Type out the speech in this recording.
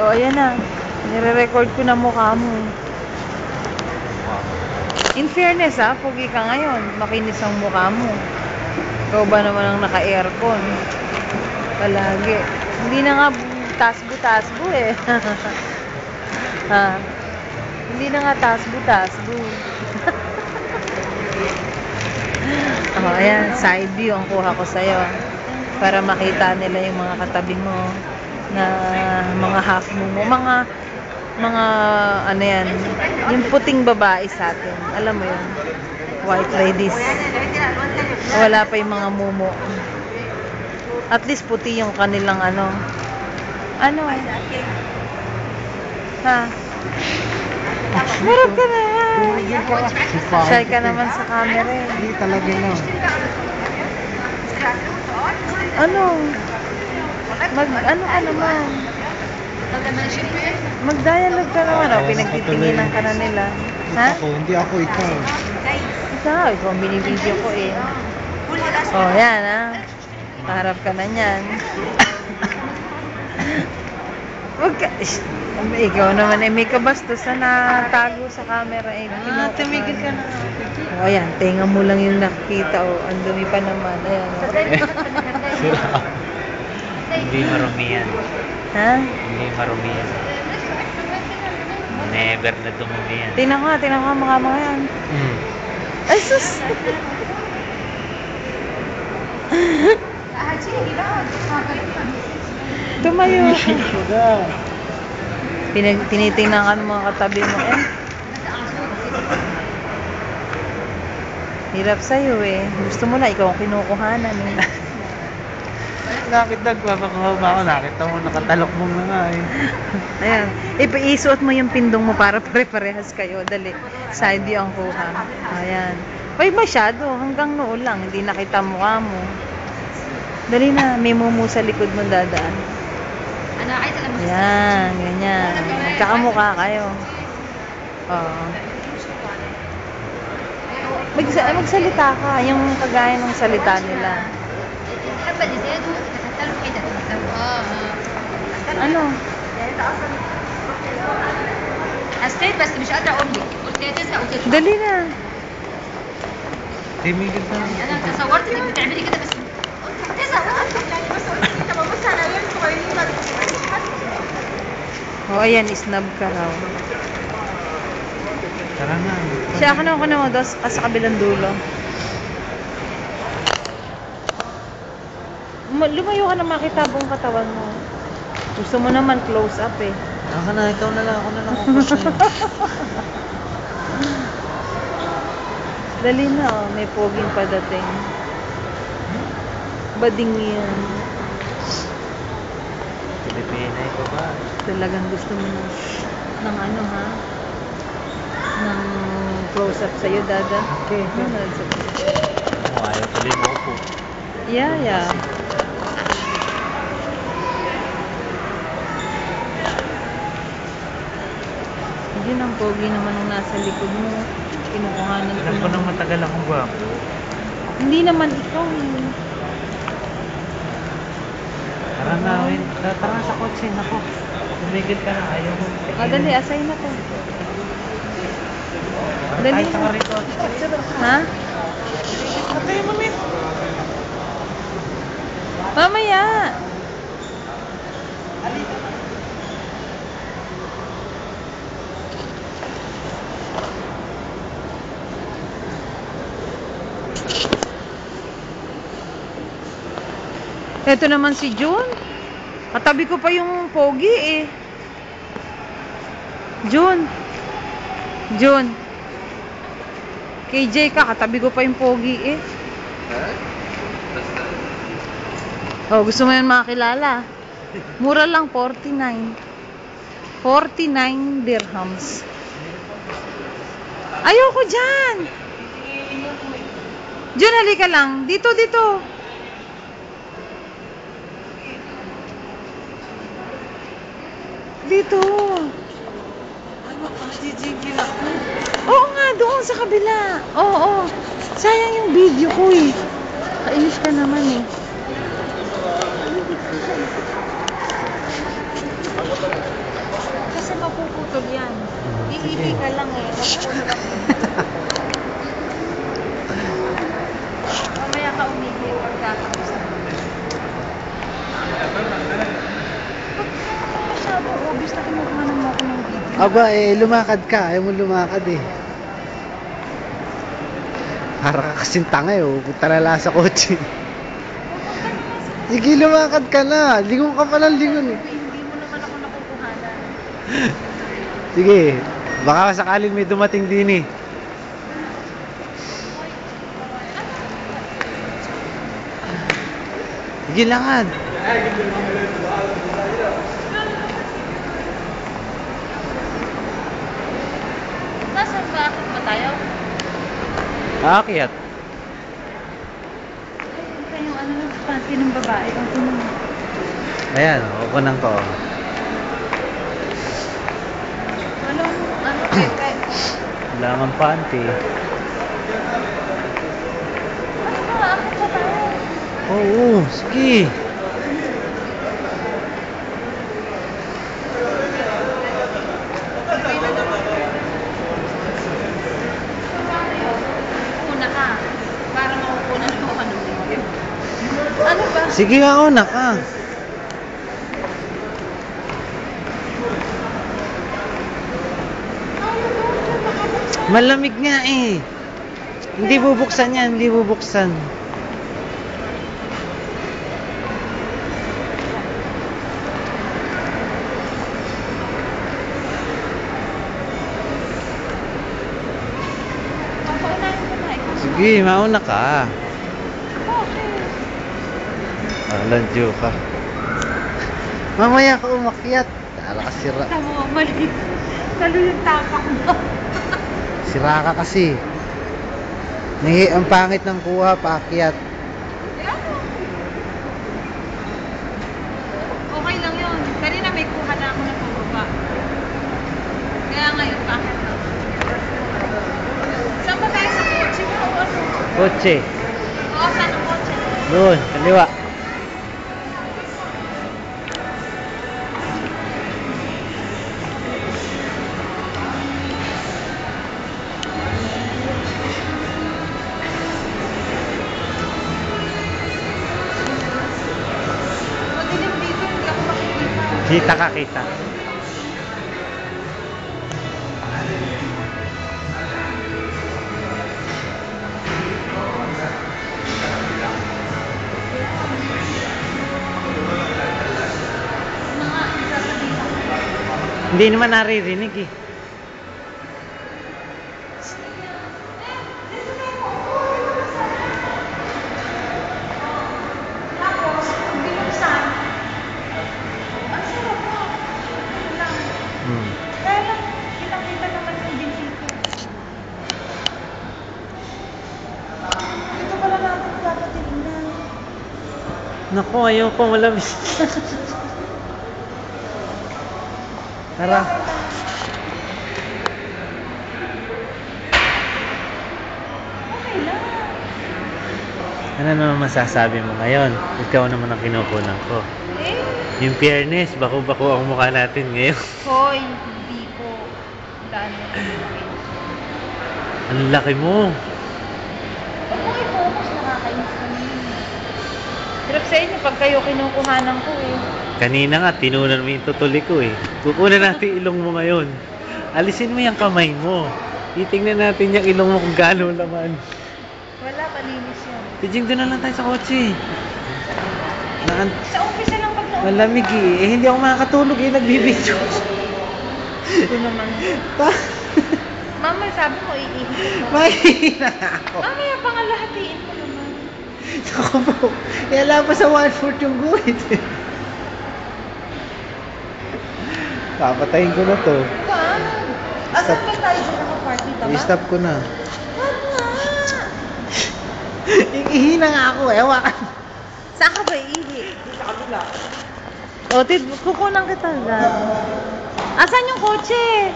O, ayan na. Nire-record ko na mukha mo. In fairness pogi ka ngayon. Makinis ang mukha mo. Ikaw ba naman ang naka-aircon? Palagi. Hindi na nga tasbo-tasbo eh. Ha? Hindi na nga tasbo-tasbo. Ayan. Side view ang kuha ko sa'yo. Para makita nila yung mga katabi mo na mga half mo. Mga ano yan, yung puting babae sa atin. Alam mo yun? White ladies. Wala pa yung mga mumo. At least puti yung kanilang ano. Ano? Ha? Marap ka na yan. Shy ka naman sa camera eh. Hindi talaga no. Ano? Ano ka naman? Mag-dialogue ka naman. Pinagtitinginan ka na nila. Ha? Hindi ako ikaw. Ikaw ang binibideo ko eh. Oh, yan Paharap ka na niyan. Ikaw naman may kabastusan na tago sa camera eh. Tumigil ka na. Oh, ayan. Tenga mo lang yung nakikita. Oh, ang dumi pa naman. Ayan. Hindi marumi yan. Ha? Hindi marumi yan. Never na dumumi yan. Tingnan ko mga yan. Ay, sus! Tumayo. Tinitingnan ka ng mga katabi mo Hirap sa'yo eh. Gusto mo na, ikaw ang kinukuhanan eh. Nakita mo, nakatalok mo na nga eh. Ayan. Isuot mo yung pindong mo para pare-parehas kayo. Dali. Side view ang kuha. Ayan. Ay, masyado. Hanggang noo lang. Hindi nakita mukha mo. Dali na. May mumu sa likod mo dadaan. Ayan. Ganyan. Magkakamukha kayo. Oo. Magsalita ka. Yung kagaya ng salita nila. Ano? حسيت بس مش قادره اقول لك قلت يا تزهق وتطلع Dali na. Tumigil na. انا تصورت انك بتعملي كده بس قلت هتزهق وتطلع يعني بس قلت طب ابص على عيال صغيرين ما بتسمعش حد Ayan, snub ka raw. Tara na. Siya, ako na mo dos sa kabilang dulo. Lumayo ka na makita buong katawan mo. Gusto mo naman close up eh. Ikaw na lang, ako na lang kukuha sa'yo. Dali na may poging padating. Bading yan. Pilipinay ko ba? Talagang gusto mo ng ano ha? Ng close up sa'yo, dada. Okay. Ayaw tuloy mo po. Yeah. Yun ang pogi naman ng nasa likod mo. Kinukuhanan ko Alam ko nang matagal akong gwapo. Hindi naman ikaw eh. Tara na, tara sa kotse. Nako, tumigil ka na. Ayaw mo. Dali, asay na to. Para Dali tayo sa na. karito. Ha? Patay mo, Min. Mamaya! Ito naman si June. Katabi ko pa yung pogi eh. June. KJ ka, katabi ko pa yung pogi eh. Oh, gusto mo yan makakilala? Mura lang, 49. 49 dirhams. Ayoko dyan! June, halika lang. Dito. Dito. Ano pa, jijigil ako. Oo nga, doon sa kabila. Oo. Sayang yung video ko eh. Kainis ka naman eh. Iihi ka lang eh. Mamaya ka umihi pagkatapos na. Masyadong obvious na kinukuha mo ako ng video. Aba, lumakad ka. Ayaw mo lumakad eh. Para ka kasing tanga eh. Punta na lang sa kotse. Sige, lumakad ka na. Lingon ka pa ng lingon eh. Hindi mo naman ako nakukuhanan. Sige, baka sakaling may dumating din eh. Sige, lakad. Nasaan ba? Akit ba tayo? Aakyat. Ito yung ano ng panty ng babae. Ang tunong. Ayan, kukunan ko. Ano kaya? Wala nga panty. Ano ba? Akit ba tayo? Oo, sige. Una ka. Para makukunan mo ano video. Ano ba? Sige nga, una ka. Malamig nga eh. Hindi bubuksan yan, hindi bubuksan. Paunahin ko na. Ikaw. Sige, mauna ka. Okay. Landyo ka. Mamaya ka umakyat. Tara ka sira. Tama, mali. Lalo yung tapak mo. Sira ka kasi. Ang pangit ng kuha, paakyat. Okay lang yun. Kanina may kuha na ako na pababa. Kaya ngayon, bakit na? Saan ba tayo sa kotse mo? O ano? Kotse. Oo, saan ang kotse? Doon, kaliwa. Madilim dito, hindi ako makikita. Kita ka, kita. Mga sasabihin ako. Hindi naman naririnig eh. Tapos, pag binuksan, ang sarap mo. Yun lang. Kaya lang, kitang-kita naman yung binti ko. Dito pala natin dapat tingnan. Naku, ayoko malamig. Tara. Okay lang. Ano naman masasabi mo ngayon? Ikaw naman ang kinukunan ko. Eh, Yung fairness, bako-bako ang mukha natin ngayon. hoy, hindi po. Daan mo. Ang laki mo. Huwag mo i-focus, nakakainis kami. Hirap sa inyo pag kayo kinukuhanan ko eh. Kanina nga, tinunan mo yung tutuli ko eh. Kukunan natin ilong mo ngayon. Alisin mo yung kamay mo. Titingnan natin yung ilong mo kung gaano laman. Wala, palinis yan. Tijing, doon na lang tayo sa kotse. Sa umpisa lang pag naumpa. Malamig eh. Eh, hindi ako makakatulog eh. Nagbibidyo. Ito naman. Mama, sabi mo, iihi. Mahina ako. Mamaya pangalahatiin mo naman. Ako po. Kaya pa sa 1/4 yung guhit eh. Papatayin ko na to. Paano? Asan ba tayo sa naka-party, tama? I-stop ko na. Wag nga! Ihina nga ako eh. Hawakan. Saan ka ba iihi? Sa kabila. O, kukunan kita. Asan yung kotse?